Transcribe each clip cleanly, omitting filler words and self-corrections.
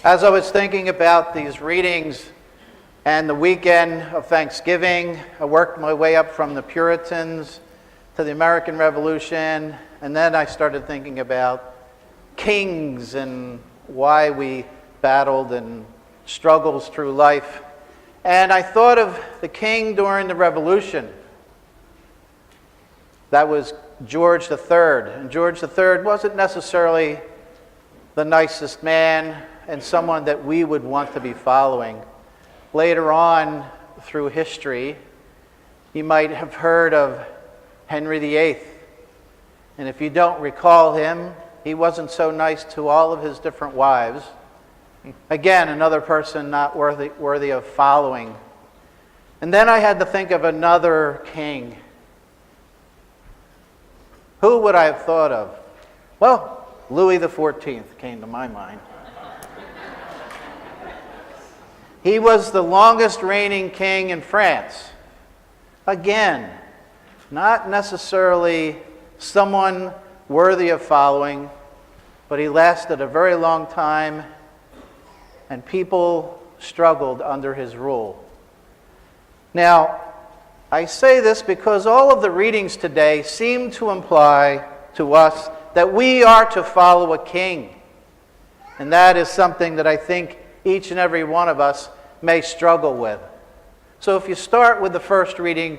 As I was thinking about these readings and the weekend of Thanksgiving, I worked my way up from the Puritans to the American Revolution, and then I started thinking about kings and why we battled and struggles through life. And I thought of the king during the Revolution. That was George III. And George III wasn't necessarily the nicest man and someone that we would want to be following. Later on through history, you might have heard of Henry VIII. And if you don't recall him, he wasn't so nice to all of his different wives. Again, another person not worthy of following. And then I had to think of another king. Who would I have thought of? Well, Louis XIV came to my mind. He was the longest reigning king in France. Again, not necessarily someone worthy of following, but he lasted a very long time, and people struggled under his rule. Now, I say this because all of the readings today seem to imply to us that we are to follow a king. And that is something that I think each and every one of us may struggle with. So if you start with the first reading,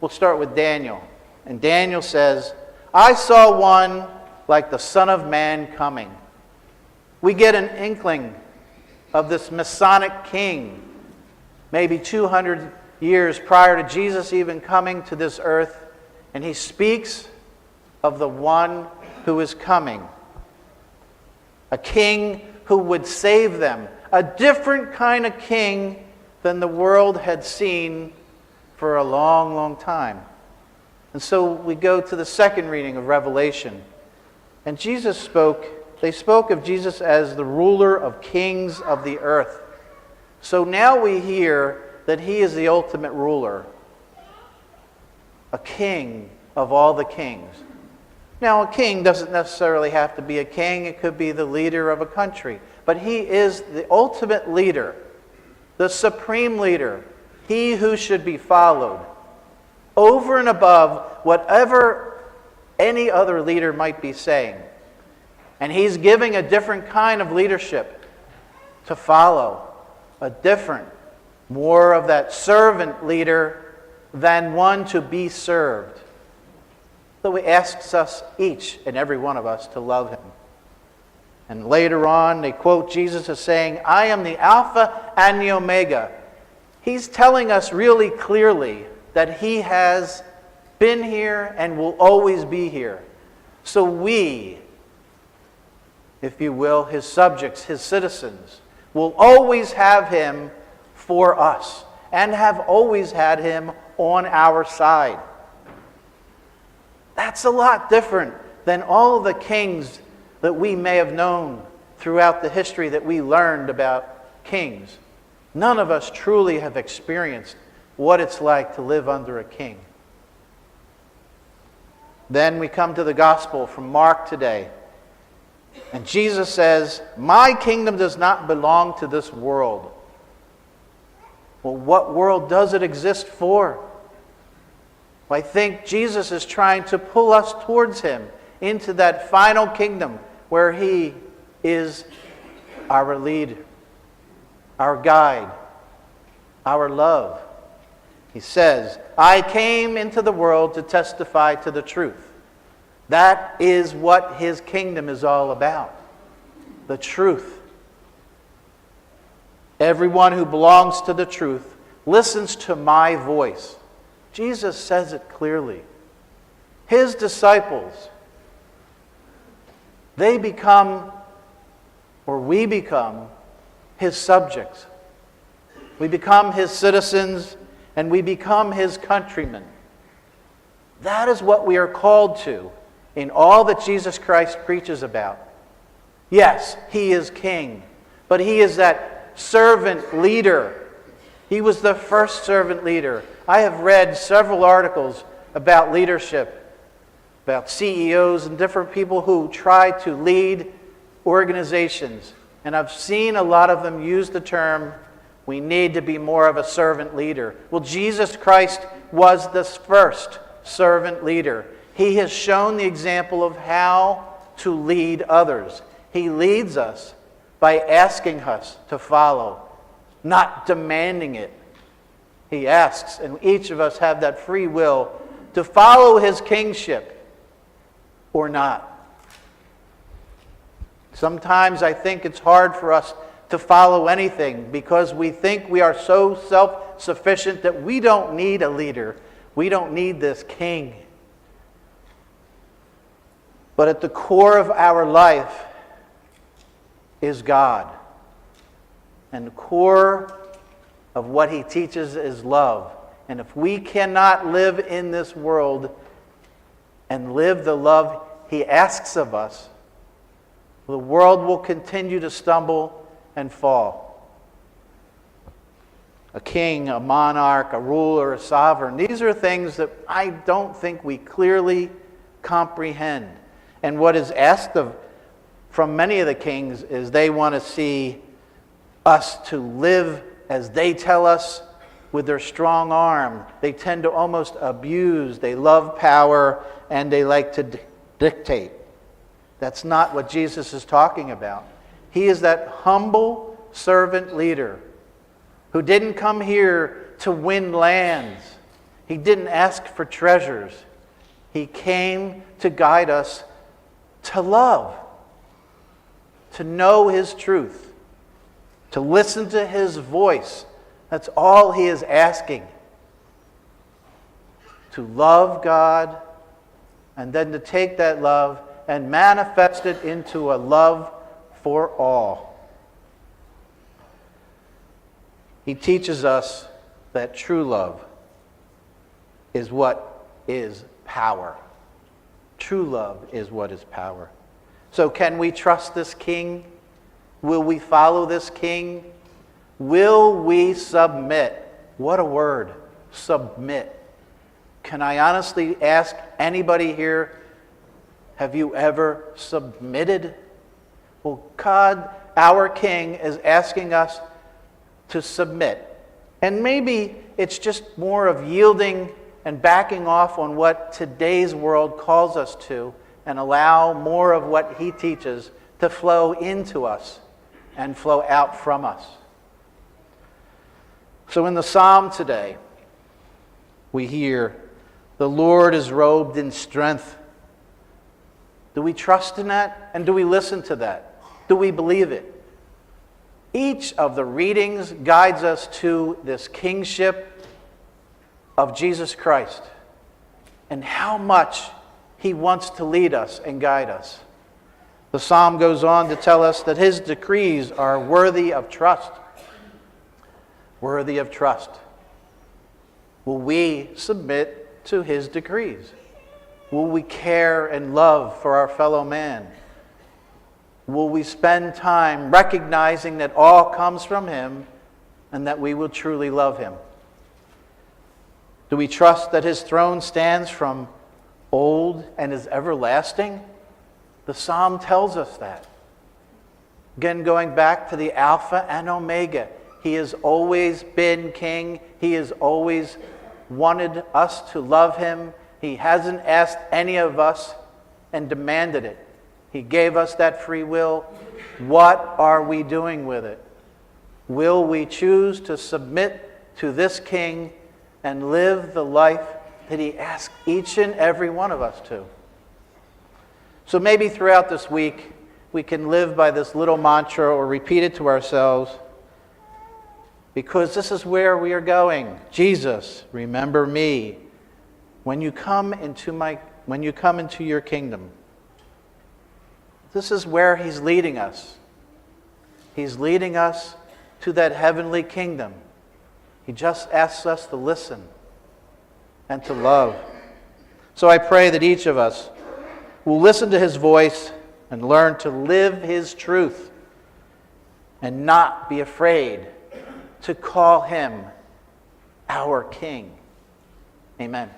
we'll start with Daniel. And Daniel says, I saw one like the Son of Man coming. We get an inkling of this Messianic king, maybe 200 years prior to Jesus even coming to this earth, and he speaks of the one who is coming. A king who would save them. A different kind of king than the world had seen for a long, long time. And so we go to the second reading of Revelation. And they spoke of Jesus as the ruler of kings of the earth. So now we hear that he is the ultimate ruler, a king of all the kings. Now, a king doesn't necessarily have to be a king. It could be the leader of a country. But he is the ultimate leader, the supreme leader, he who should be followed, over and above whatever any other leader might be saying. And he's giving a different kind of leadership to follow, a different, more of that servant leader than one to be served. So he asks us, each and every one of us, to love him. And later on, they quote Jesus as saying, I am the Alpha and the Omega. He's telling us really clearly that he has been here and will always be here. So we, if you will, his subjects, his citizens, will always have him for us and have always had him on our side. That's a lot different than all the kings that we may have known throughout the history that we learned about kings. None of us truly have experienced what it's like to live under a king. Then we come to the gospel from Mark today. And Jesus says, my kingdom does not belong to this world. Well, what world does it exist for? Well, I think Jesus is trying to pull us towards him into that final kingdom where he is our leader, our guide, our love. He says, I came into the world to testify to the truth. That is what his kingdom is all about. The truth. Everyone who belongs to the truth listens to my voice. Jesus says it clearly. His disciples, they become, or we become, his subjects. We become his citizens, and we become his countrymen. That is what we are called to in all that Jesus Christ preaches about. Yes, he is king, but he is that servant leader. He was the first servant leader. I have read several articles about leadership, about CEOs and different people who try to lead organizations And I've seen a lot of them use the term, we need to be more of a servant leader. Well, Jesus Christ was the first servant leader. He has shown the example of how to lead others. He leads us by asking us to follow, not demanding it. He asks, and each of us have that free will to follow his kingship or not. Sometimes I think it's hard for us to follow anything because we think we are so self-sufficient that we don't need a leader. We don't need this king. But at the core of our life is God. And the core of what he teaches is love. And if we cannot live in this world and live the love he asks of us, the world will continue to stumble and fall. A king, a monarch, a ruler, a sovereign, these are things that I don't think we clearly comprehend. And what is asked of from many of the kings is they want to see us to live as they tell us with their strong arm. They tend to almost abuse. They love power and they like to dictate. That's not what Jesus is talking about. He is that humble servant leader who didn't come here to win lands. He didn't ask for treasures. He came to guide us to love, to know his truth, to listen to his voice. That's all he is asking. To love God and then to take that love and manifest it into a love for all. He teaches us that true love is what is power. True love is what is power. So can we trust this king? Will we follow this king? Will we submit? What a word, submit. Can I honestly ask anybody here, have you ever submitted? Well, God, our King, is asking us to submit. And maybe it's just more of yielding and backing off on what today's world calls us to and allow more of what he teaches to flow into us and flow out from us. So in the psalm today, we hear, the Lord is robed in strength. Do we trust in that? And do we listen to that? Do we believe it? Each of the readings guides us to this kingship of Jesus Christ and how much he wants to lead us and guide us. The psalm goes on to tell us that his decrees are worthy of trust. Worthy of trust. Will we submit to his decrees? Will we care and love for our fellow man? Will we spend time recognizing that all comes from him and that we will truly love him? Do we trust that his throne stands from old and is everlasting? The psalm tells us that. Again, going back to the Alpha and Omega, he has always been king. He has always wanted us to love him. He hasn't asked any of us and demanded it. He gave us that free will. What are we doing with it? Will we choose to submit to this king and live the life that he asks each and every one of us to? So maybe throughout this week, we can live by this little mantra or repeat it to ourselves, because this is where we are going. Jesus, remember me when you come into your kingdom. This is where he's leading us. He's leading us to that heavenly kingdom. He just asks us to listen and to love. So I pray that each of us will listen to his voice and learn to live his truth and not be afraid to call him our King. Amen.